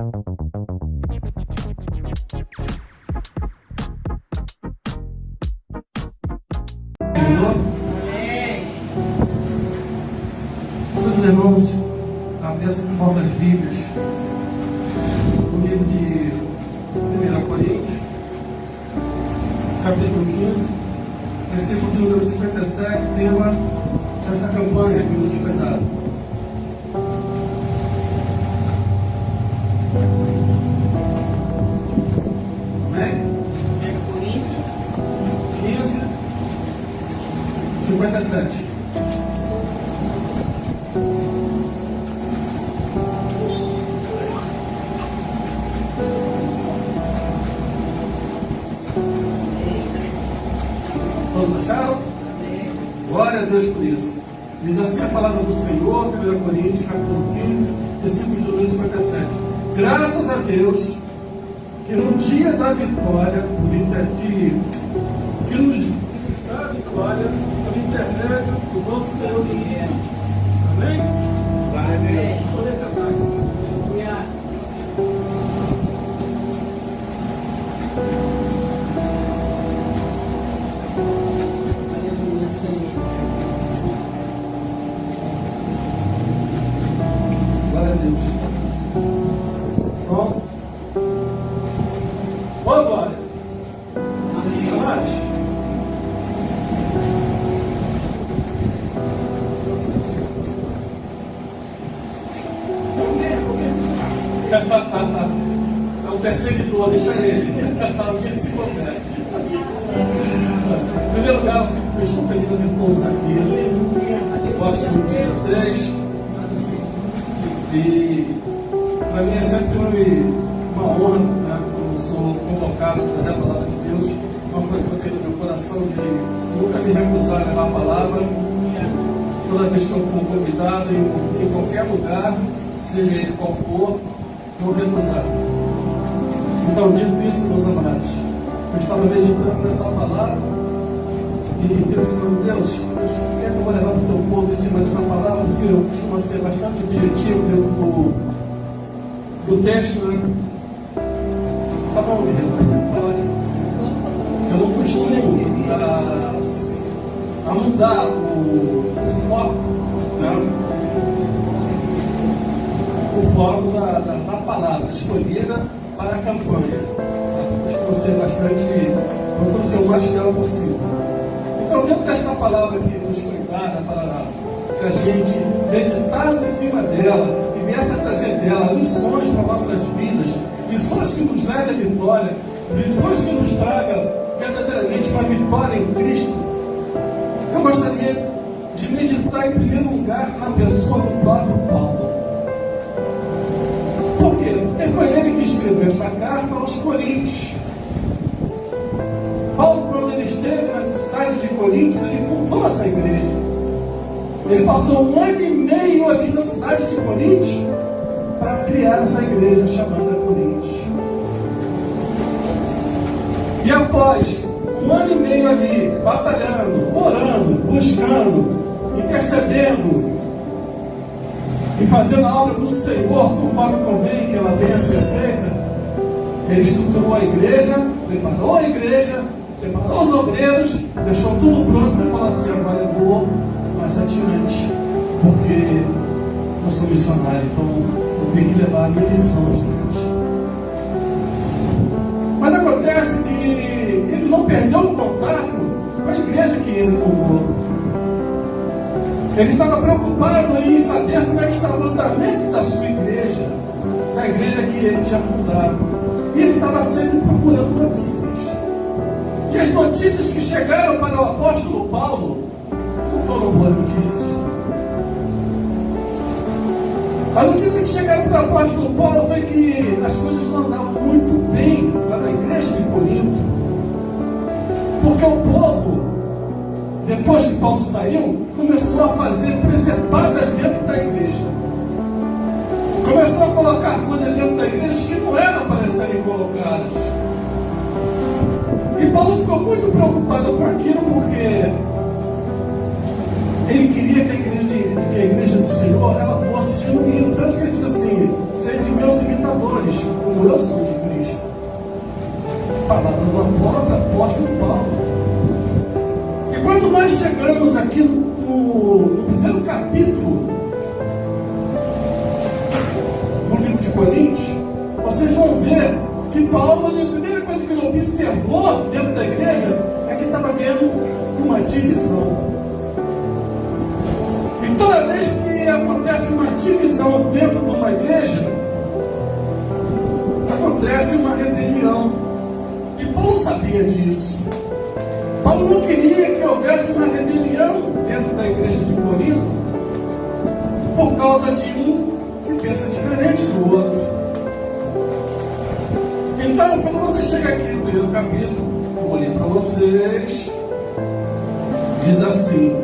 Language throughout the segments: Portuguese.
Senhor, todos os irmãos, abençoe com vossas Bíblias, no livro de 1 Coríntios, capítulo 15, versículo de número 57, tema dessa campanha que nos foi dada. Amém? 1 Coríntios 15, 57. Todos acharam? Glória a Deus por isso. Diz assim a palavra do Senhor, 1 Coríntios, capítulo 15, versículo de número 57. Graças a Deus, que no dia da vitória, que nos dá a vitória, por intermédio do nosso Senhor Jesus Cristo. Amém? Amém. Poder sentar. Glória a Deus. Som. Ô, glória. Amém. Amados. É um perseguidor, deixa ele. Alguém se converte. Em primeiro lugar, eu fico feliz de ver todos aqui. Gosto muito de vocês. E para mim é sempre uma honra, né, quando eu sou convocado a fazer a palavra de Deus. É uma coisa que eu tenho no meu coração de nunca me recusar a levar a palavra. Toda vez que eu for convidado em qualquer lugar, seja ele qual for, não recusar. Então, dito isso, meus amados, eu estava meditando nessa palavra e pensando, Deus, por que eu vou levar para o teu povo em cima dessa palavra? Porque eu costumo ser bastante objetivo dentro do texto, né? Tá bom, Guilherme, falar de... Eu não costumo a mudar o foco, né? O foco da palavra escolhida para a campanha. Eu costumo ser bastante, procuro ser o mais fiel possível. Então, dentro desta palavra que nos foi dada para que a gente meditasse em cima dela e viesse a trazer dela lições para nossas vidas, lições que nos levem à vitória, lições que nos tragam verdadeiramente uma vitória em Cristo, eu gostaria de meditar em primeiro lugar na pessoa do próprio Paulo. Por quê? Porque foi ele que escreveu esta carta aos Coríntios. Paulo, quando ele esteve nessa cidade de Coríntios, ele fundou essa igreja. Ele passou 1 ano e meio ali na cidade de Coríntios para criar essa igreja chamada Coríntios. E após 1 ano e meio ali, batalhando, orando, buscando, intercedendo e fazendo a obra do Senhor conforme convém que ela venha a ser feita, ele estruturou a igreja, preparou os obreiros, deixou tudo pronto e falou assim: agora eu vou mais adiante, porque eu sou missionário, então eu tenho que levar a minha missão adiante. Mas acontece que ele não perdeu o contato com a igreja que ele fundou. Ele estava preocupado em saber como é que estava o andamento da sua igreja, da igreja que ele tinha fundado. E ele estava sempre procurando notícias. E as notícias que chegaram para o apóstolo Paulo não foram boas notícias. A notícia que chegaram para o apóstolo Paulo foi que as coisas não andavam muito bem lá na igreja de Corinto. Porque o povo, depois que Paulo saiu, começou a fazer presepadas dentro da igreja. Começou a colocar coisas dentro da igreja que não eram para serem colocadas. E Paulo ficou muito preocupado com aquilo, porque ele queria que a igreja do Senhor ela fosse genuína. Tanto que ele disse assim: sede meus imitadores. palavras do próprio apóstolo Paulo. E quando nós chegamos aqui no primeiro capítulo do livro de Coríntios, vocês vão ver que Paulo, a primeira coisa que ele observou dentro da igreja é que estava havendo uma divisão. E toda vez que acontece uma divisão dentro de uma igreja, acontece uma rebelião. E Paulo sabia disso. Paulo não queria que houvesse uma rebelião dentro da igreja de Corinto por causa de um que pensa diferente do outro. Então, quando você chega aqui no primeiro capítulo, eu vou ler para vocês, diz assim: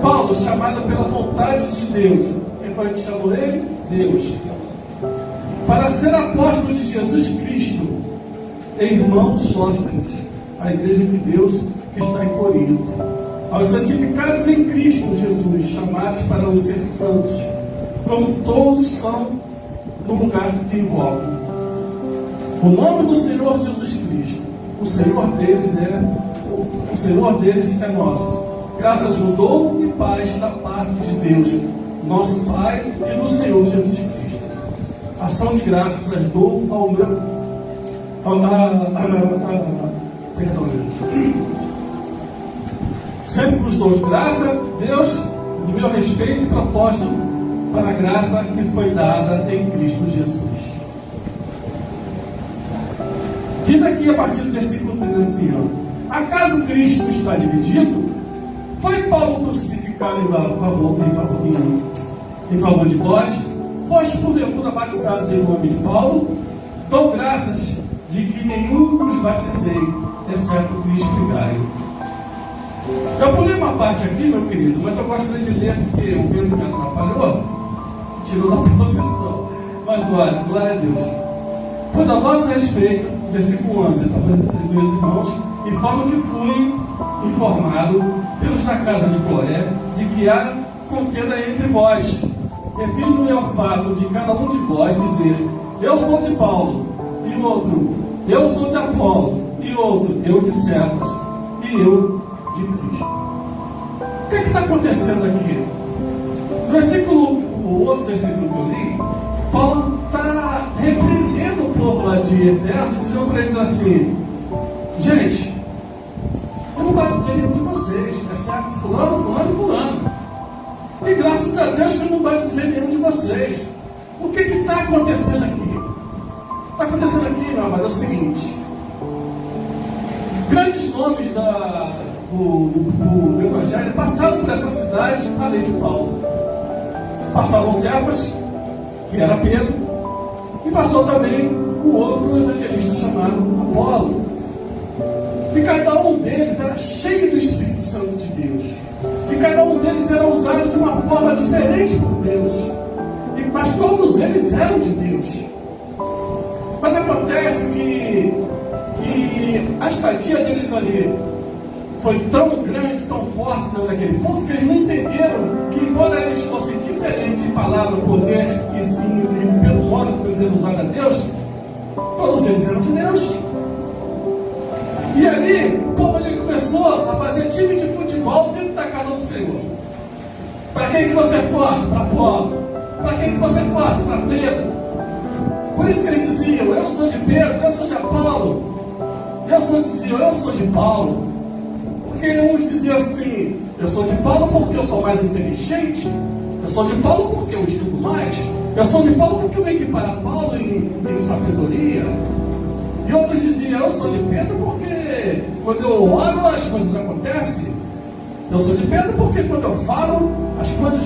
Paulo, chamado pela vontade de Deus. Quem foi que chamou ele? Deus. Para ser apóstolo de Jesus Cristo, irmão Sóstenes, a igreja de Deus que está em Corinto. Aos santificados em Cristo Jesus, chamados para os ser santos, como todos são no lugar que invocam o nome do Senhor Jesus Cristo. O Senhor deles é nosso. Graças no dom e paz da parte de Deus, nosso Pai, e do Senhor Jesus Cristo. Ação de graças dou ao meu. Perdão, sempre vos dou graça, Deus, do meu respeito e propósito para a graça que foi dada em Cristo Jesus. Diz aqui a partir do versículo 13 assim: acaso Cristo está dividido? Foi Paulo crucificado em favor de vós? Vós porventura batizados em nome de Paulo? Dou graças de que nenhum vos batizei, exceto Cristo e Gaio. Eu pulei uma parte aqui, meu querido, mas eu gostaria de ler porque o vento me atrapalhou, tirou da possessão. Mas glória a Deus. Pois a vosso respeito, versículo 11, meus irmãos, informo que fui informado pelos da casa de Cloé de que há contenda entre vós. Refiro-me ao fato de cada um de vós dizer: eu sou de Paulo, e outro, eu sou de Apolo, e outro, eu de Cefas, e eu de Cristo. O que está acontecendo aqui? O outro versículo que eu li, Paulo está repreendendo o povo lá de Efésios, dizendo para eles assim: gente, eu não batizei nenhum de vocês, exceto fulano, fulano e fulano. E graças a Deus que eu não batizei nenhum de vocês. O que está acontecendo aqui? Está acontecendo aqui, meu amado, é o seguinte: grandes nomes do Evangelho passaram por essa cidade além de Paulo. Passavam Cefas, que era Pedro, e passou também o outro evangelista chamado Apolo. E cada um deles era cheio do Espírito Santo de Deus. E cada um deles era usado de uma forma diferente por Deus. Mas todos eles eram de Deus. Mas acontece que a estadia deles ali foi tão grande, tão forte naquele ponto, que eles não entenderam que, embora eles fossem diferentes em palavra, poder e pelo modo que eles eram usados a Deus, todos eles eram de Deus. E ali, o povo ali começou a fazer time de futebol dentro da casa do Senhor. Para quem que você torce? Para Apolo. Para quem que você torce? Para Pedro. Por isso que eles diziam: eu sou de Pedro, eu sou de Apolo. Eu sou de Paulo. Porque uns diziam assim: eu sou de Paulo porque eu sou mais inteligente. Eu sou de Paulo porque eu estudo mais. Eu sou de Paulo porque eu me equiparo a Paulo em sabedoria. E outros diziam: eu sou de Pedro porque quando eu oro as coisas acontecem. Eu sou de Pedro porque quando eu falo as coisas,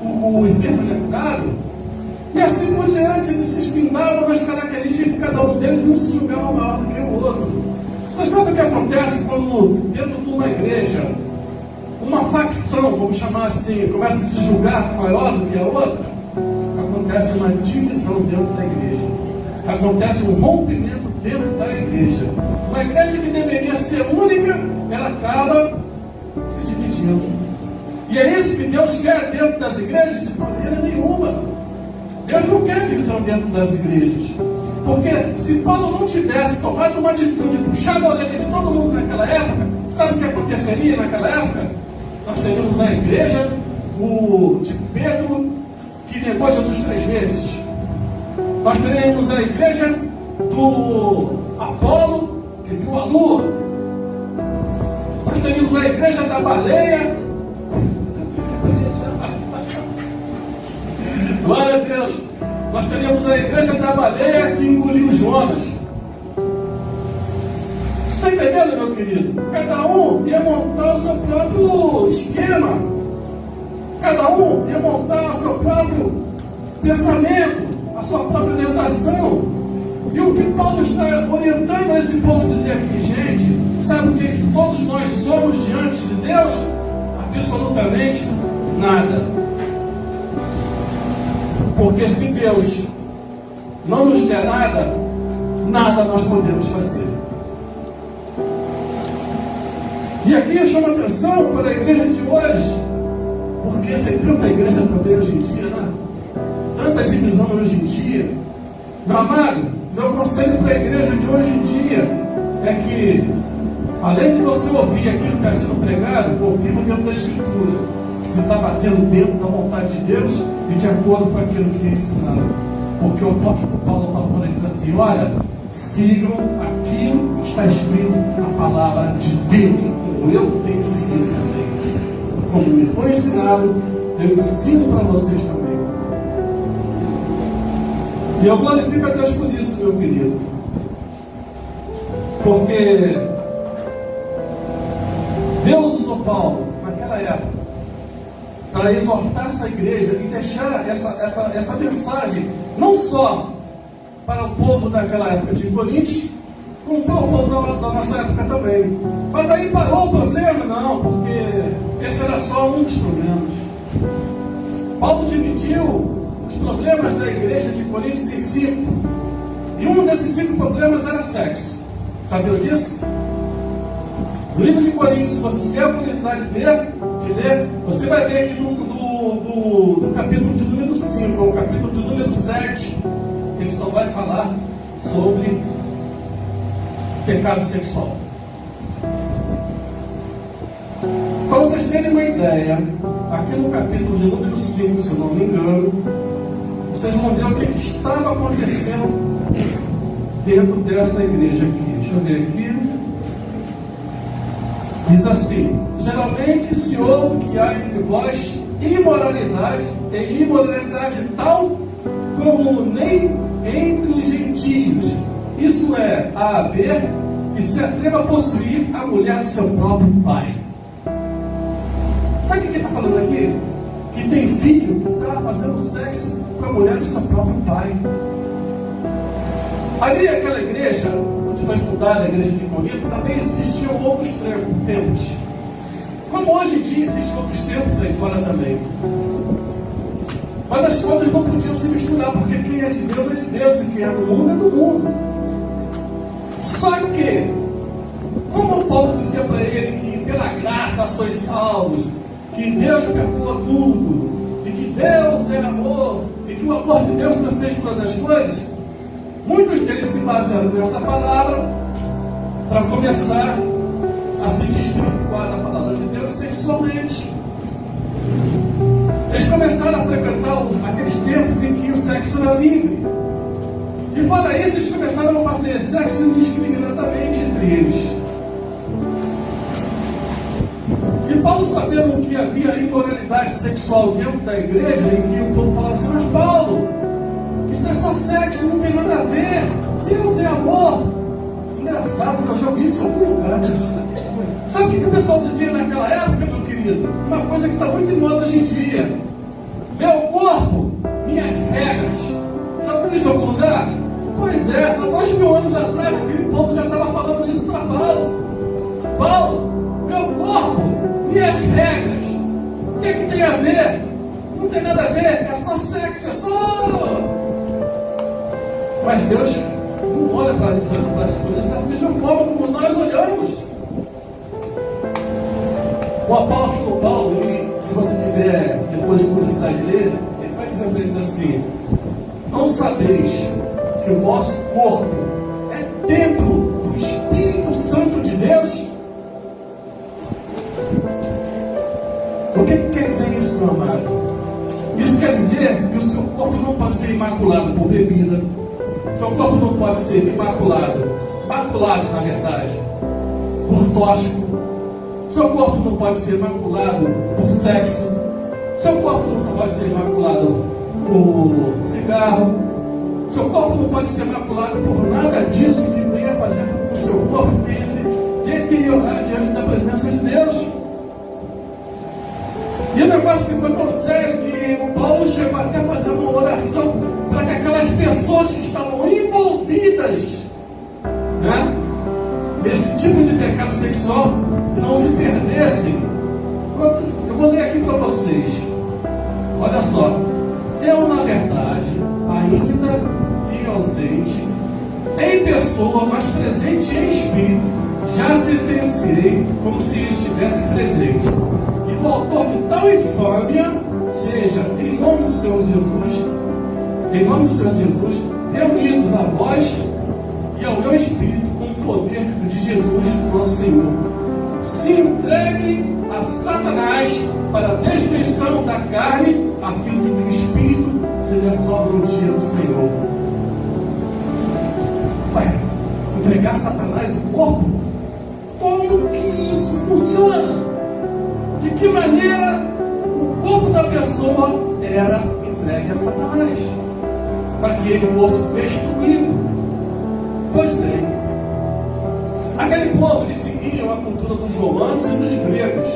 o enfermo é curado. E assim por diante, eles se espindavam nas características de cada um deles e não se julgavam maior do que o outro. Você sabe o que acontece quando dentro de uma igreja uma facção, vamos chamar assim, começa a se julgar maior do que a outra? Acontece uma divisão dentro da igreja. Acontece um rompimento dentro da igreja. Uma igreja que deveria ser única, ela acaba se dividindo. E é isso que Deus quer dentro das igrejas? De maneira nenhuma. Deus não quer divisão dentro das igrejas. Porque se Paulo não tivesse tomado uma atitude, puxado a orelha de todo mundo naquela época, sabe o que aconteceria naquela época? Nós teríamos a igreja de Pedro, que negou Jesus 3 vezes. Nós teríamos a igreja do Apolo, que viu a lua. Nós teríamos a igreja da baleia. Glória a Deus. Nós teríamos a igreja da baleia que engoliu Jonas. Está entendendo, meu querido? Cada um ia montar o seu próprio esquema. Cada um ia montar o seu próprio pensamento, a sua própria orientação. E o que Paulo está orientando a esse povo dizer aqui, gente, sabe o que todos nós somos diante de Deus? Absolutamente nada. Porque se Deus não nos der nada, nada nós podemos fazer. E aqui eu chamo a atenção para a igreja de hoje, porque tem tanta igreja também hoje em dia, né? Tanta divisão hoje em dia. Meu amado, meu conselho para a igreja de hoje em dia é que, além de você ouvir aquilo que está sendo pregado, confirma dentro da Escritura se está batendo dentro da vontade de Deus e de acordo com aquilo que é ensinado. Porque o apóstolo Paulo fala para eles assim: olha, sigam aquilo que está escrito na palavra de Deus, como eu tenho seguido também. Como me foi ensinado, eu ensino para vocês também. E eu glorifico a Deus por isso, meu querido. Porque Deus usou Paulo naquela época para exortar essa igreja e deixar essa mensagem não só para o povo daquela época de Coríntios, como para o povo da nossa época também. Mas aí parou o problema? Não, porque esse era só um dos problemas. Paulo dividiu os problemas da igreja de Coríntios em 5. E um desses 5 problemas era sexo. Sabia disso? No livro de Coríntios, se você tiver a curiosidade de ler, você vai ver aqui do capítulo de número 5 ao capítulo de número 7, ele só vai falar sobre pecado sexual. Para vocês terem uma ideia, aqui no capítulo de número 5, se eu não me engano, vocês vão ver o que estava acontecendo dentro desta igreja aqui. Deixa eu ver aqui. Diz assim: geralmente se ouve que há entre vós imoralidade, e imoralidade tal como nem entre os gentios. Isso é, a haver que se atreva a possuir a mulher do seu próprio pai. Sabe o que ele está falando aqui? Que tem filho que está fazendo sexo com a mulher do seu próprio pai. Ali, aquela igreja onde foi fundada a igreja de Corinto, também existiam outros templos. Como hoje em dia existem outros templos aí fora também. Mas as coisas não podiam se misturar, porque quem é de Deus e quem é do mundo é do mundo. Só que, como Paulo dizia para ele que pela graça sois salvos, que Deus perdoa tudo, e que Deus é amor, e que o amor de Deus transcende todas as coisas, muitos deles se basearam nessa palavra para começar a se desvirtuar da palavra de Deus sexualmente. Eles começaram a frequentar aqueles tempos em que o sexo era livre. E fora isso, eles começaram a fazer sexo indiscriminadamente entre eles. E Paulo, sabendo que havia imoralidade sexual dentro da igreja, em que o povo falava assim: mas Paulo, isso é só sexo, não tem nada a ver. Deus é amor. Engraçado, eu já ouvi isso em algum lugar. Sabe o que o pessoal dizia naquela época, meu querido? Uma coisa que está muito em moda hoje em dia: meu corpo, minhas regras. Já ouviu isso em algum lugar? Pois é, há 2000 anos atrás, aquele povo já estava falando isso para Paulo. Paulo, meu corpo, minhas regras. O que é que tem a ver? Não tem nada a ver, é só sexo, é só... Mas Deus não olha para as coisas da mesma forma como nós olhamos. O apóstolo Paulo, se você tiver depois de curiosidade de ler, ele vai dizer para eles assim: não sabeis que que o vosso corpo é templo do Espírito Santo de Deus? O que quer dizer isso, meu amado? Isso quer dizer que o seu corpo não pode ser imaculado por bebida. O seu corpo não pode ser maculado na verdade, por tóxico. O seu corpo não pode ser maculado por sexo. O seu corpo não pode ser maculado por cigarro. O seu corpo não pode ser maculado por nada disso que venha fazer com que o seu corpo venha se deteriorar diante da presença de Deus. E o negócio ficou tão sério que o Paulo chegou até a fazer uma oração para que aquelas pessoas que estavam envolvidas, né, nesse tipo de pecado sexual não se perdessem. Eu vou ler aqui para vocês. Olha só. Eu, na verdade, ainda vim ausente em pessoa, mas presente em espírito, já sentenciei como se estivesse presente. O autor de tal infâmia seja, em nome do Senhor Jesus, reunidos a vós e ao meu espírito com o poder de Jesus, nosso Senhor, se entregue a Satanás para a destruição da carne, a fim de que o espírito seja salvo no dia do Senhor. Ué, entregar a Satanás o corpo? Como que isso funciona? De que maneira o corpo da pessoa era entregue a Satanás, para que ele fosse destruído? Pois bem, aquele povo, eles seguiam a cultura dos romanos e dos gregos,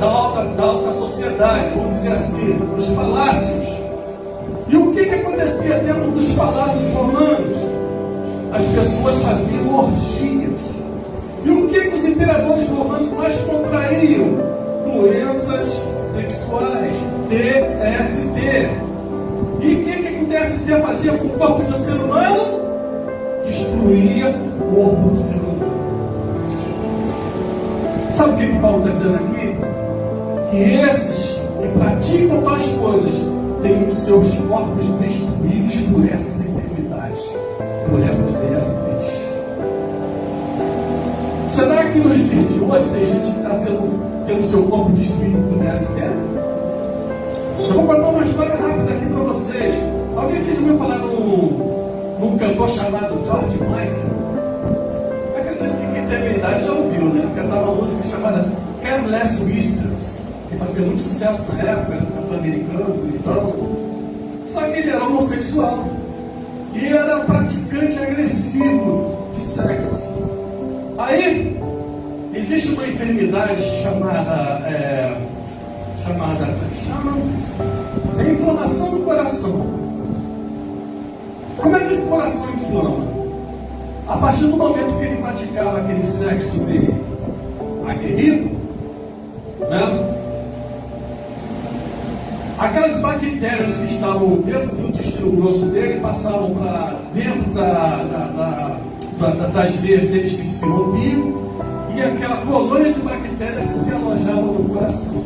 da alta sociedade, vamos dizer assim, dos palácios. E o que acontecia dentro dos palácios romanos? As pessoas faziam orgias. E o que os imperadores romanos mais contraíam? Doenças sexuais, DST. E o que o DST fazia com o corpo do ser humano? Destruía o corpo do ser humano. Sabe o que Paulo está dizendo aqui? Que esses que praticam tais coisas têm os seus corpos destruídos por essas enfermidades, por essas DSTs. Será que nos dias de hoje tem gente que está tendo seu corpo destruído por DST? Eu vou contar uma história rápida aqui para vocês. Alguém aqui já ouviu falar num cantor chamado George Michael? Acredito que quem tem a minha idade já ouviu, né? Ele cantava uma música chamada Careless Whispers, que fazia muito sucesso na época, era um cantor americano, bonitão. Só que ele era homossexual e era praticante agressivo de sexo. Aí, existe uma enfermidade chamada inflamação do coração. Como é que esse coração inflama? A partir do momento que ele praticava aquele sexo dele aguerrido, né? Aquelas bactérias que estavam dentro do intestino grosso dele passavam para dentro das veias deles que se rompiam, e aquela colônia de bactérias se alojava no coração.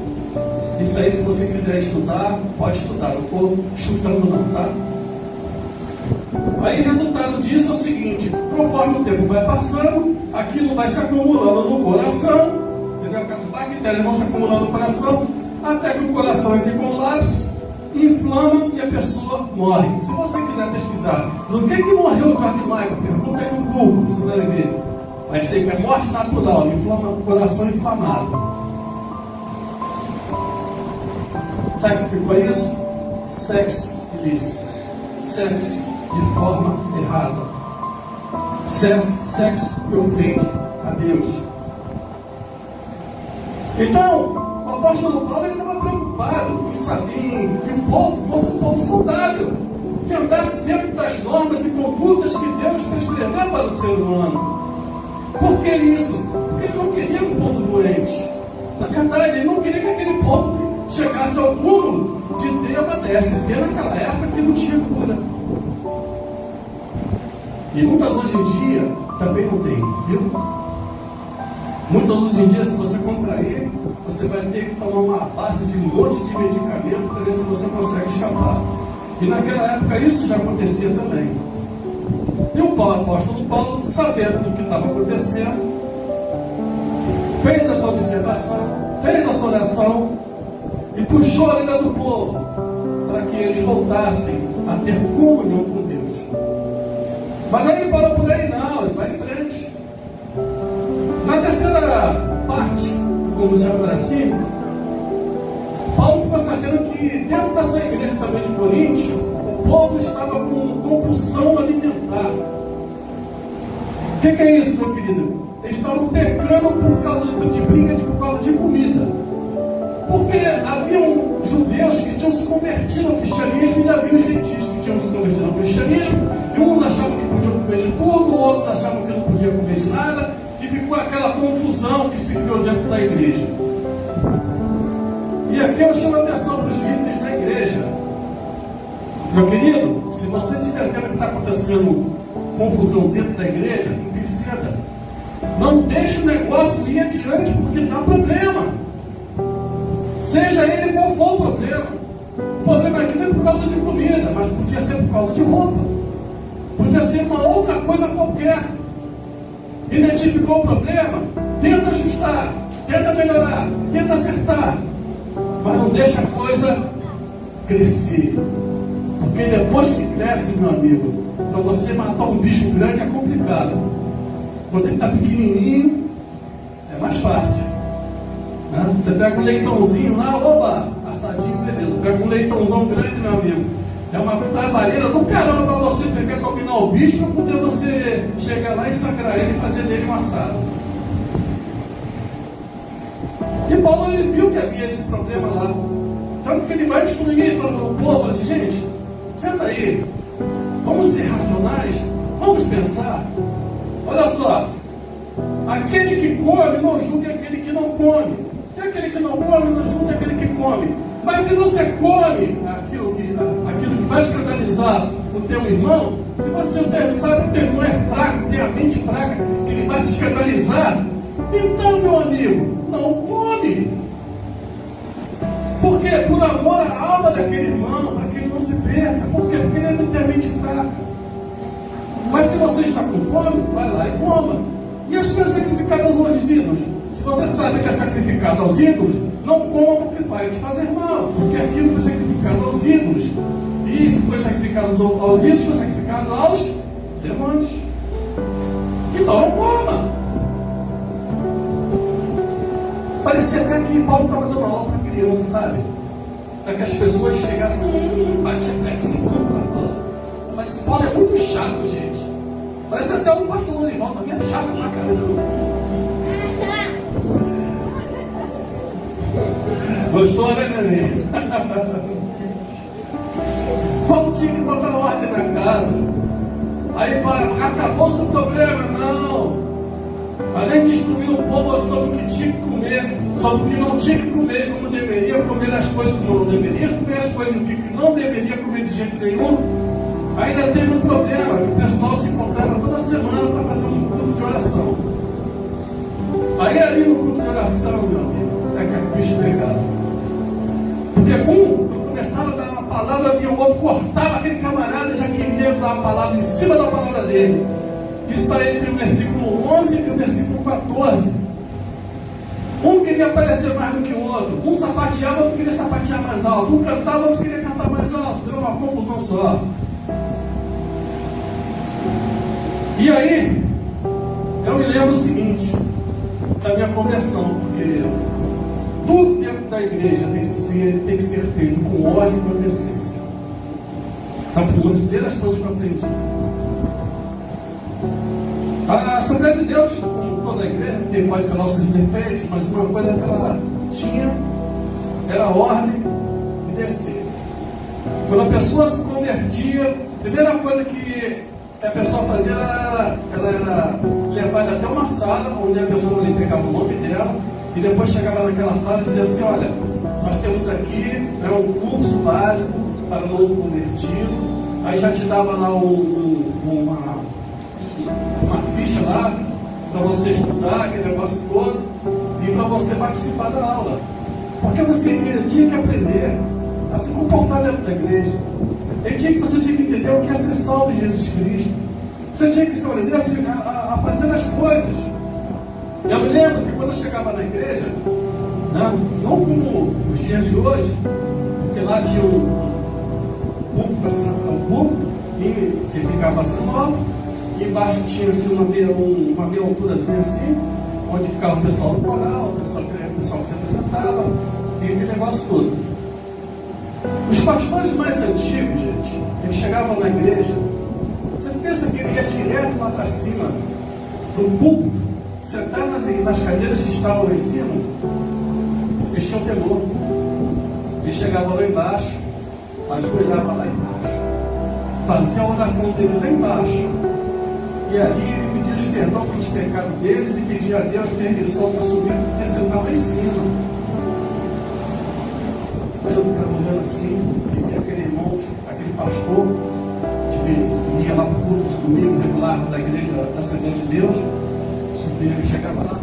Isso aí, se você quiser estudar, pode estudar. Não estou chutando não, tá? Aí o resultado disso é o seguinte: conforme o tempo vai passando, aquilo vai se acumulando no coração, entendeu? As bactérias vão se acumulando no coração, até que o coração entra em colapso, inflama e a pessoa morre. Se você quiser pesquisar no que morreu o George Michael, pergunta aí no Google, você vai ver. Vai dizer que é morte natural, inflama o coração inflamado. Sabe o que foi isso? Sexo ilícito. Sexo de forma errada. Sexo que ofende a Deus. Então, o apóstolo Paulo estava preocupado em saber que o povo fosse um povo saudável, que andasse dentro das normas e condutas que Deus prescreveu para o ser humano. Por que isso? Porque ele não queria um povo doente. Na verdade, ele não queria que aquele povo chegasse ao cúmulo de ter uma DST naquela época que não tinha cura. E muitas hoje em dia também não tem, viu? Muitas hoje em dia, se você contrair, você vai ter que tomar uma base de um monte de medicamento para ver se você consegue escapar. E naquela época isso já acontecia também. E o apóstolo Paulo, sabendo do que estava acontecendo, fez essa observação, fez essa oração e puxou a orelha do povo para que eles voltassem a ter comunhão com Deus. Mas aí ele parou por aí, não, ele vai em frente. Na terceira parte, como se chama assim, Paulo ficou sabendo que dentro dessa igreja também de Coríntios, o povo estava com compulsão alimentar. O que é isso, meu querido? Eles estavam pecando por causa de briga, por causa de comida. Porque haviam judeus que tinham se convertido ao cristianismo e havia os gentios que tinham se convertido ao cristianismo, e uns achavam que podiam comer de tudo, outros achavam que não podiam comer de nada, e ficou aquela confusão que se criou dentro da igreja. E aqui eu chamo a atenção para os líderes da igreja. Meu querido, se você estiver vendo que está acontecendo confusão dentro da igreja, interceda. Não deixe o negócio ir adiante, porque dá problema. Seja ele qual for o problema. O problema aqui não é por causa de comida, mas podia ser por causa de roupa. Podia ser uma outra coisa qualquer. Identificou o problema, tenta ajustar, tenta melhorar, tenta acertar. Mas não deixa a coisa crescer. Porque depois que cresce, meu amigo, para você matar um bicho grande é complicado. Quando ele está pequenininho, é mais fácil. Né? Você pega um leitãozinho lá, opa, assadinho, beleza. Pega um leitãozão grande, meu amigo. É uma trabalheira do caramba para você pegar e dominar o bicho, para poder você chegar lá e sangrar ele e fazer dele um assado. E Paulo, ele viu que havia esse problema lá. Tanto que ele vai destruir o povo, assim, gente, senta aí, vamos ser racionais, vamos pensar. Olha só, aquele que come não julgue aquele que não come, e aquele que não come não julgue aquele que come. Mas se você come aquilo que vai escandalizar o teu irmão, se você sabe que o teu irmão é fraco, tem a mente fraca, que ele vai se escandalizar, então, meu amigo, não come. Porque por amor à alma daquele irmão, para que ele não se perca. Por quê? Porque ele tem a mente fraca. Mas se você está com fome, vai lá e coma. E as coisas sacrificadas aos ídolos? Se você sabe que é sacrificado aos ídolos, não coma porque vai te fazer mal. Porque aquilo foi sacrificado aos ídolos. E se foi sacrificado aos ídolos, foi sacrificado aos demônios. Então não coma. Parecia até que Paulo estava dando aula para criança, sabe? Para que as pessoas chegassem e batiam em tudo. Mas Paulo é muito chato, gente. Parece até um pastor Lorival também, é chato pra caramba. Gostou, né, neném? Paulo tinha que botar ordem na casa. Aí, acabou-se o problema? Não. Além de instruir o povo sobre o que tinha que comer, sobre o que não tinha que comer, como deveria comer as coisas, como não deveria comer as coisas, o que não deveria comer de jeito nenhum, ainda teve um problema, que o pessoal se encontrava toda semana para fazer um culto de oração. Aí ali no culto de oração, meu amigo, é que a bicho pegava. Porque quando começava a dar uma palavra, vinha o outro, cortava aquele camarada e já queria dar uma palavra em cima da palavra dele. Isso está entre o versículo 11 e o versículo 14. Um queria aparecer mais do que o outro. Um sapateava, outro queria sapatear mais alto. Um cantava, outro queria cantar mais alto. Deu uma confusão só. E aí, eu me lembro o seguinte, da minha conversão, porque tudo dentro da igreja tem que ser feito com ódio e com decência. Então, por uma das primeiras coisas que eu aprendi. A Assembleia de Deus, como toda a igreja, tem pode ter nossos defeitos, mas uma coisa que ela tinha era ordem e decência. Quando a pessoa se convertia, a primeira coisa que a pessoa fazia ela era levada até uma sala, onde a pessoa ali pegava o nome dela, e depois chegava naquela sala e dizia assim: olha, nós temos aqui um curso básico para novo convertido. Aí já te dava lá uma ficha lá para você estudar, aquele negócio todo, e para você participar da aula. Porque você tinha que aprender a se comportar dentro da igreja. Você tinha que entender o que é ser salvo de Jesus Cristo. Você tinha que se aprender a fazer as coisas. Eu me lembro que quando eu chegava na igreja, né, não como os dias de hoje, porque lá tinha um púlpito, assim, um púlpito, que ficava assim no alto, e embaixo tinha assim, uma meia alturazinha assim, onde ficava o pessoal do coral, o pessoal que se apresentava, e aquele negócio todo. Os pastores mais antigos, gente, eles chegavam na igreja, você pensa que ele ia direto lá para cima, do púlpito, sentar nas cadeiras que estavam lá em cima, eles tinham temor. Eles chegavam lá embaixo, ajoelhavam lá embaixo, faziam a oração dele lá embaixo, e ali ele pedia os perdão pelos pecados deles e pedia a Deus permissão para subir e sentar lá em cima. Aí eu ficava olhando assim, e via aquele irmão, aquele pastor, que ia lá para o culto de domingo regular da igreja da Assembleia de Deus, subia, ele chegava lá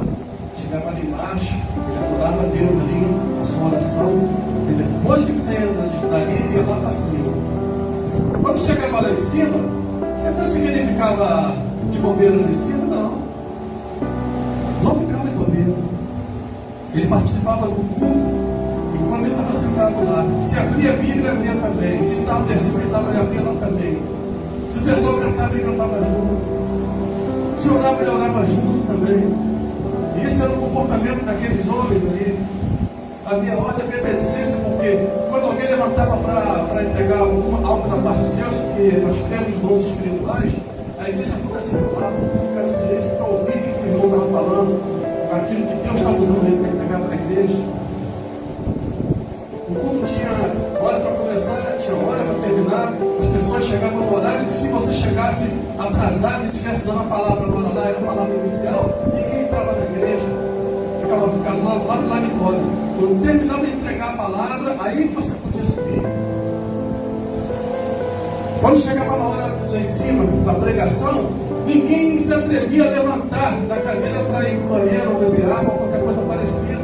embaixo, ele adorava a Deus ali, a sua oração, e depois que ele saía dali, ele ia lá para cima. Quando chegava lá em cima, você pensa que ele ficava de bobeira lá em cima? Não ficava de bobeira. Ele participava do culto, e quando ele estava sentado lá, se abria a Bíblia, ele abria também. Se ele estava descendo, ele abria lá também. Se o pessoal cantava, ele cantava junto. Se orava, ele orava junto também. E esse era o comportamento daqueles homens ali. Havia ordem de obediência, porque quando alguém levantava para entregar algo da parte de Deus, porque nós cremos nos dons espirituais, a igreja toda se calava, ficava em silêncio para ouvir o que o irmão estava falando, aquilo que Deus estava usando ele para entregar para a igreja. O culto tinha hora para começar, tinha hora para terminar, as pessoas chegavam no horário, e se você chegasse atrasado e estivesse dando a palavra no horário, era a palavra inicial, ninguém entrava na igreja, ficava lá de fora. Quando terminava de entregar a palavra, aí você podia subir. Quando chegava na hora lá em cima da pregação, ninguém se atrevia a levantar da cadeira para ir para o banheiro ou beber água ou qualquer coisa parecida.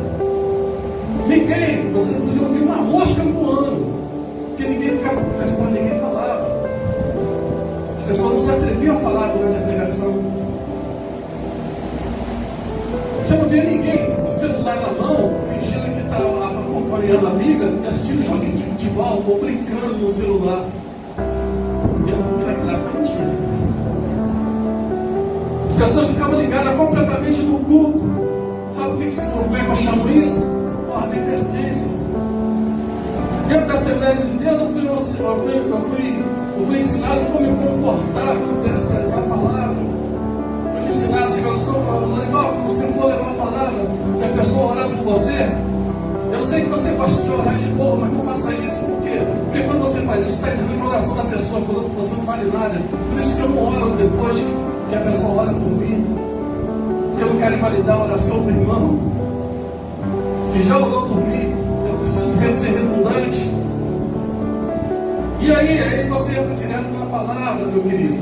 Ninguém, você podia ouvir uma mosca voando, porque ninguém ficava conversando, ninguém falava. As pessoas não se atreviam a falar durante a pregação. Você não via ninguém com o celular na mão, fingindo que estava acompanhando a Bíblia e assistindo um joguinho de futebol ou brincando no celular. Naquela época não tinha. As pessoas ficavam ligadas completamente no culto. Sabe como é que eu chamo isso? Ordem de essência. Dentro da Assembleia de Deus, eu fui ensinado como me comportar quando viesse trazer a palavra. Me ensinaram, chegando, quando você for levar a palavra, que a pessoa orar por você, eu sei que você gosta de orar de novo, mas não faça isso. Por quê? Porque quando você faz isso, está dizendo que a oração da pessoa, quando você não vale nada. Por isso que eu não oro depois que a pessoa ora por mim. Porque eu não quero invalidar a oração do irmão que já orou por mim. Eu preciso ser redundante. E aí você entra direto na palavra, meu querido.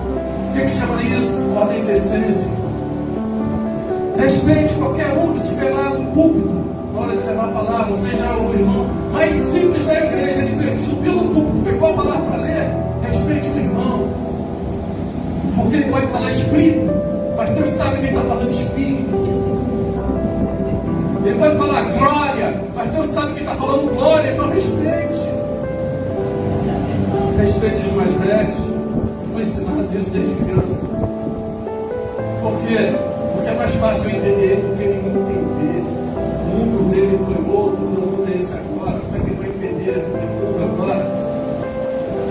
O que chama isso? Ordem de essência. Respeite qualquer um que estiver lá no púlpito, na hora de levar a palavra, seja o irmão mais simples da igreja, ele subiu no púlpito, pegou a palavra para ler, respeite o irmão. Porque ele pode falar espírito, mas Deus sabe que ele está falando espírito. Ele pode falar glória, mas Deus sabe que ele está falando glória, então respeite. Respeite os mais velhos. Foi ensinado isso desde criança. Por quê? Porque é mais fácil entender do que ninguém entender. O mundo dele foi outro, o mundo é esse agora. Como é que ele vai entender o mundo agora?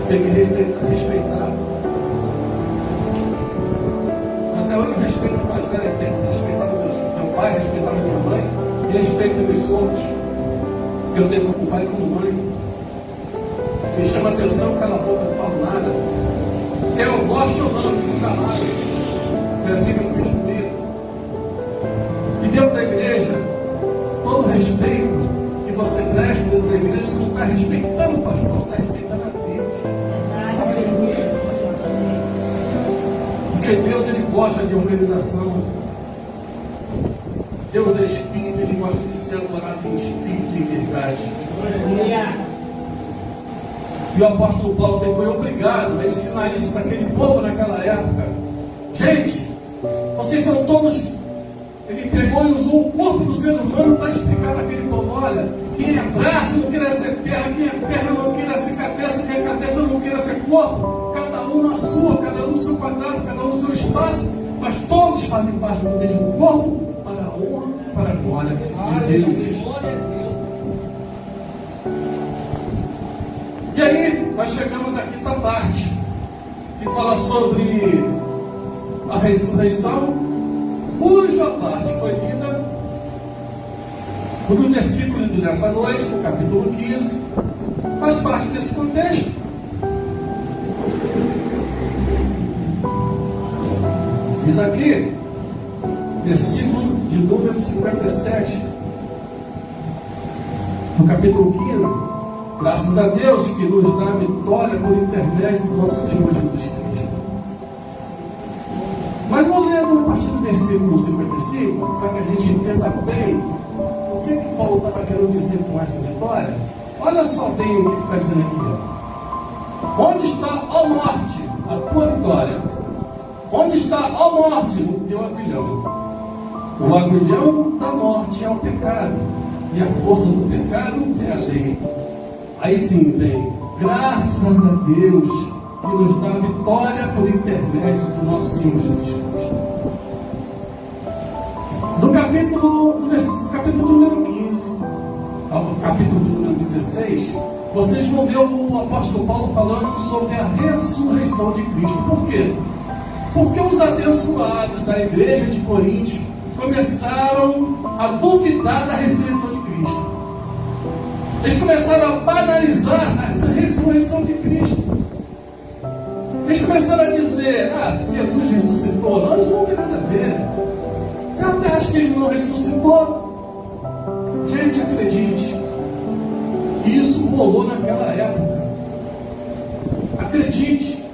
Tem que respeitar. Até hoje eu respeito os mais velhos, tem que respeitar meu pai, respeitar minha mãe, e respeito meus sogros, que eu tenho como pai e como mãe. Me chama a atenção, cala a boca, não falo nada. Quer eu goste ou não, eu fico calado. Foi assim que eu fui instruído. E dentro da igreja, todo respeito que você presta dentro da igreja, você não está respeitando o pastor, você está respeitando a Deus. Porque Deus, ele gosta de organização. Deus é espírito, ele gosta de ser adorado em espírito e em verdade. E o apóstolo Paulo foi obrigado a ensinar isso para aquele povo naquela época. Gente, vocês são todos... Ele pegou e usou o corpo do ser humano para explicar para aquele povo: olha, quem é braço não queira ser perna, quem é perna não queira ser cabeça, quem é cabeça não queira ser corpo. Cada um na sua, cada um no seu quadrado, cada um no seu espaço, mas todos fazem parte do mesmo corpo, para a honra, para a glória de Deus. E aí, nós chegamos aqui para a parte que fala sobre a ressurreição, cuja parte foi lida no versículo dessa noite, no capítulo 15, faz parte desse contexto. Diz aqui, versículo de número 57, no capítulo 15: graças a Deus que nos dá a vitória por intermédio do nosso Senhor Jesus Cristo. Mas vou ler a partir do versículo 55, para que a gente entenda bem o que Paulo estava querendo dizer com essa vitória. Olha só bem o que está dizendo aqui. Onde está, ó morte, a tua vitória? Onde está, ó morte, o teu aguilhão? O aguilhão da morte é o pecado, e a força do pecado é a lei. Aí sim vem, graças a Deus que nos dá a vitória por intermédio do nosso Senhor Jesus Cristo. Do capítulo número 15 ao capítulo número 16, vocês vão ver o apóstolo Paulo falando sobre a ressurreição de Cristo. Por quê? Porque os abençoados da igreja de Coríntios começaram a duvidar da ressurreição de Cristo. Eles começaram a banalizar essa ressurreição de Cristo. Eles começaram a dizer: se Jesus ressuscitou, não, isso não tem nada a ver. Eu até acho que ele não ressuscitou. Gente, acredite, isso rolou naquela época. Acredite,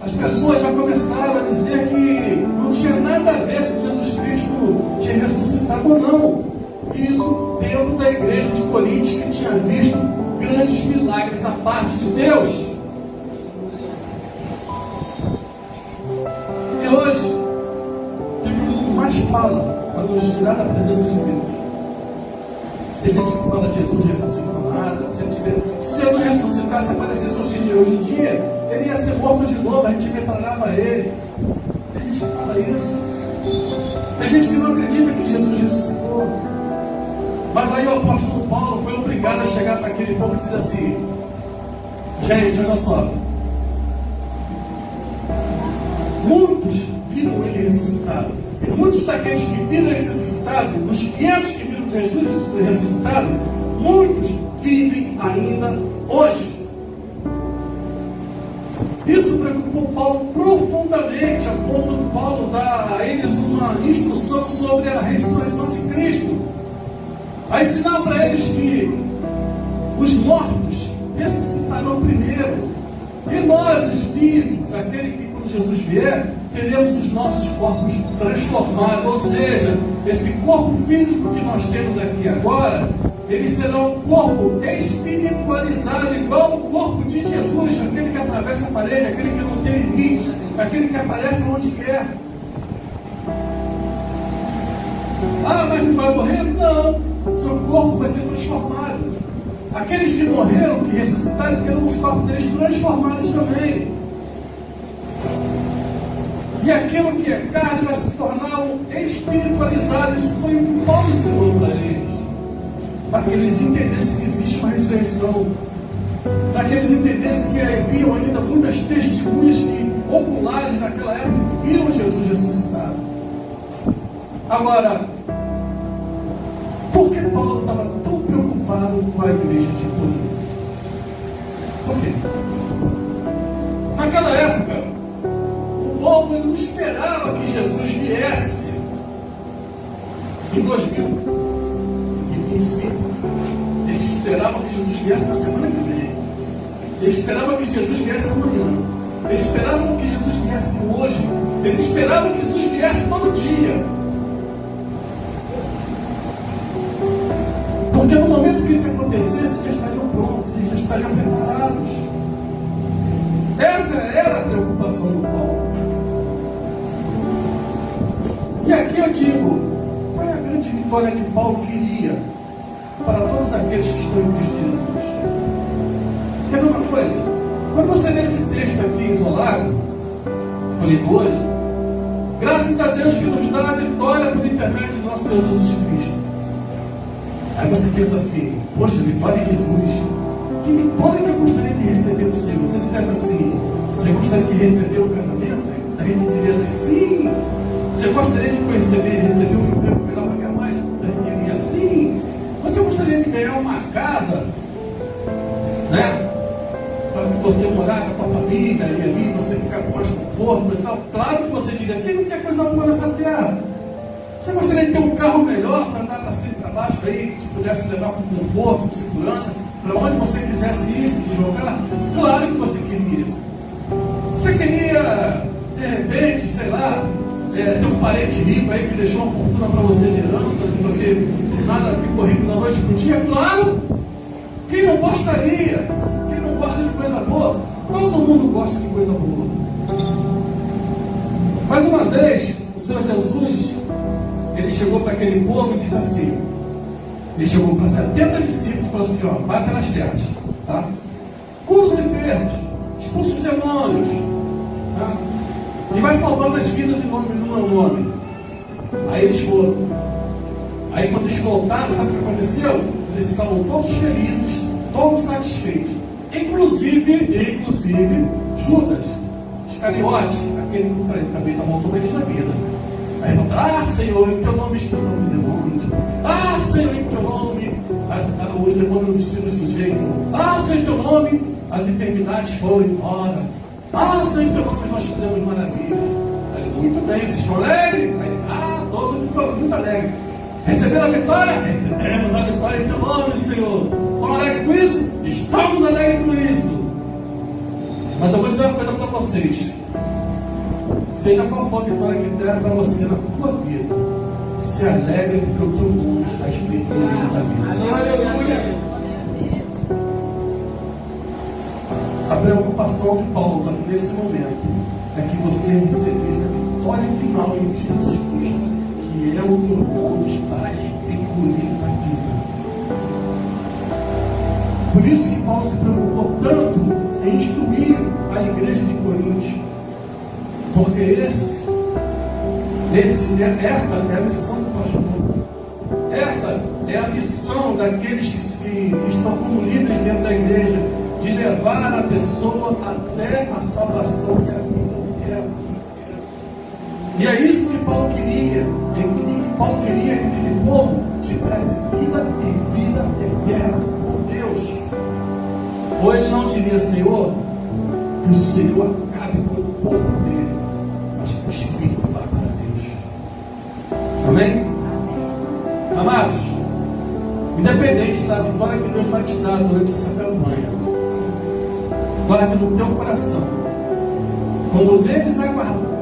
as pessoas já começaram a dizer que não tinha nada a ver se Jesus Cristo tinha ressuscitado ou não. Isso dentro da igreja de Coríntios, que tinha visto grandes milagres da parte de Deus. E hoje, o que o mundo mais fala para nos tirar da presença de Deus? Tem gente que fala: Jesus ressuscitou nada. Se Jesus ressuscitasse, aparecesse hoje em dia, ele ia ser morto de novo, a gente metralhava ele. Tem gente que fala isso. Tem gente que não acredita que Jesus ressuscitou. Mas aí o apóstolo Paulo foi obrigado a chegar para aquele povo e dizer assim: gente, olha só, muitos viram ele ressuscitado, e muitos daqueles que viram ele ressuscitado, dos 500 que viram Jesus ressuscitado, muitos vivem ainda hoje. Isso preocupou Paulo profundamente, a ponto de Paulo dar a eles uma instrução sobre a ressurreição de Cristo, a ensinar para eles que os mortos ressuscitarão primeiro, e nós, os vivos, aquele que quando Jesus vier, teremos os nossos corpos transformados. Ou seja, esse corpo físico que nós temos aqui agora, ele será um corpo espiritualizado, igual o corpo de Jesus, aquele que atravessa a parede, aquele que não tem limite, aquele que aparece onde quer. Mas não vai morrer? Não. Seu corpo vai ser transformado. Aqueles que morreram, que ressuscitaram, terão os corpos deles transformados também. E aquilo que é carne vai se tornar espiritualizado. Isso foi o que Paulo ensinou para eles, para que eles entendessem que existe uma ressurreição, para que eles entendessem que haviam ainda muitas testemunhas oculares naquela época que viram Jesus ressuscitado. Agora, por que Paulo estava tão preocupado com a igreja de Corinto? Por quê? Naquela época, o povo não esperava que Jesus viesse em 2025. Eles esperavam que Jesus viesse na semana que vem. Eles esperavam que Jesus viesse amanhã. Eles esperavam que Jesus viesse hoje. Eles esperavam que Jesus viesse todo dia. Porque no momento que isso acontecesse, já estariam prontos, já estariam preparados. Essa era a preocupação do Paulo. E aqui eu digo, qual é a grande vitória que Paulo queria para todos aqueles que estão em Cristo Jesus? Quer ver uma coisa? Quando você lê esse texto aqui isolado, falei hoje, graças a Deus que nos dá a vitória por intermédio do nosso Senhor Jesus Cristo. Aí você pensa assim, poxa, vitória em Jesus. Que vitória que eu gostaria de receber do Senhor? Se você dissesse assim, você gostaria de receber o casamento? A gente diria assim, sim. Você gostaria de receber um emprego melhor para ganhar mais? A gente diria sim. Você gostaria de ganhar uma casa, né? Para você morar com a tua família e ali você ficar com mais conforto, mas tal. Claro que você diria assim, quem não quer coisa boa nessa terra? Você gostaria de ter um carro melhor para andar para cima e para baixo aí, que te pudesse levar com conforto, com segurança, para onde você quisesse ir, se deslocar? Claro que você queria. Você queria, de repente, sei lá, ter um parente rico aí que deixou uma fortuna para você de herança, que você do nada ficou rico da noite para o dia? Claro! Quem não gostaria? Quem não gosta de coisa boa? Todo mundo gosta de coisa boa. Mais uma vez, o Senhor Jesus, ele chegou para aquele povo e disse assim, ele chegou para 70 discípulos e falou assim, ó, vai pelas terras, tá? Cura os enfermos, expulsa os demônios, tá? E vai salvando as vidas em nome do meu nome. Aí eles foram. Aí quando eles voltaram, sabe o que aconteceu? Eles estavam todos felizes, todos satisfeitos. Inclusive Judas Iscariote, aquele que também tomou toda eles na vida. Aí ele falou, Senhor, em teu nome expulsamos os demônios. Senhor, em teu nome os demônios se sujeitam. Senhor, em teu nome as enfermidades foram embora. Senhor, em teu nome nós fizemos maravilhas. Aí, muito bem, vocês estão alegres? Aí eles, todo mundo ficou muito alegre. Receberam a vitória? Recebemos a vitória em teu nome, Senhor. Estão alegres com isso? Estamos alegres com isso. Mas eu vou dizer uma coisa para vocês. Seja qual for a vitória que der para você na tua vida, se alegre porque o teu nome está escrito no livro da vida. Aleluia! A preocupação de Paulo nesse momento é que você recebesse a vitória final em Jesus Cristo, que é o teu nome está escrito no livro da vida. Por isso que Paulo se preocupou tanto em instruir a igreja de Corinto. Porque essa é a missão do pastor. Essa é a missão daqueles que estão como líderes dentro da igreja, de levar a pessoa até a salvação que é a vida eterna. E é isso que Paulo queria. Paulo queria que aquele povo tivesse vida e vida eterna com Deus. Ou ele não diria, Senhor, que o Senhor acabe com o corpo dele, mas que o Espírito vá para Deus. Amém? Amados, independente da vitória que Deus vai te dar durante essa campanha, guarde no teu coração,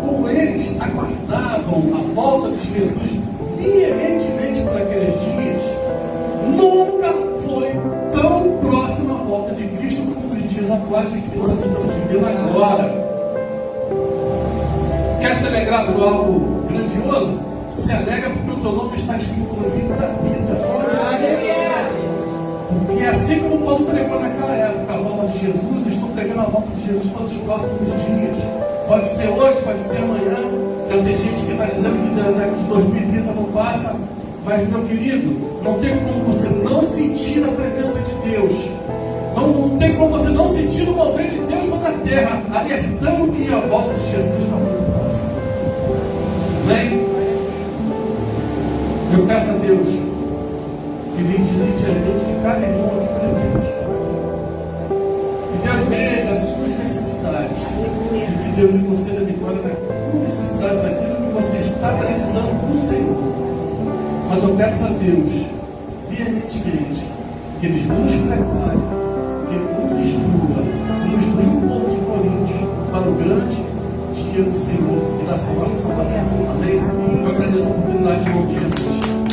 como eles aguardavam a volta de Jesus veementemente por aqueles dias, nunca foi tão próxima a volta de Cristo como nos dias atuais em que nós estamos vivendo agora. Quer se alegrar por algo grandioso? Se alegra porque o teu nome está escrito no livro da vida. Porque assim como Paulo pregou naquela época a volta de Jesus, estou pregando a volta de Jesus para os próximos dias. Pode ser hoje, pode ser amanhã. Tem gente que está dizendo que daqui de 2030 não passa. Mas, meu querido, não tem como você não sentir a presença de Deus. Não tem como você não sentir o mover de Deus sobre a terra, alertando que a volta de Jesus está muito próxima. Amém? Eu peço a Deus que visite a Deus de cada irmão aqui presente. Que Deus veja as suas necessidades. E que Deus lhe conceda a vitória na tua necessidade, daquilo que você está precisando do Senhor. Mas eu peço a Deus, veementemente, que Ele nos prepare, que Ele nos instrua, que nos instrua um pouco de Coríntios para o grande dia do Senhor e da salvação. Amém? Eu agradeço a oportunidade em nome de Jesus.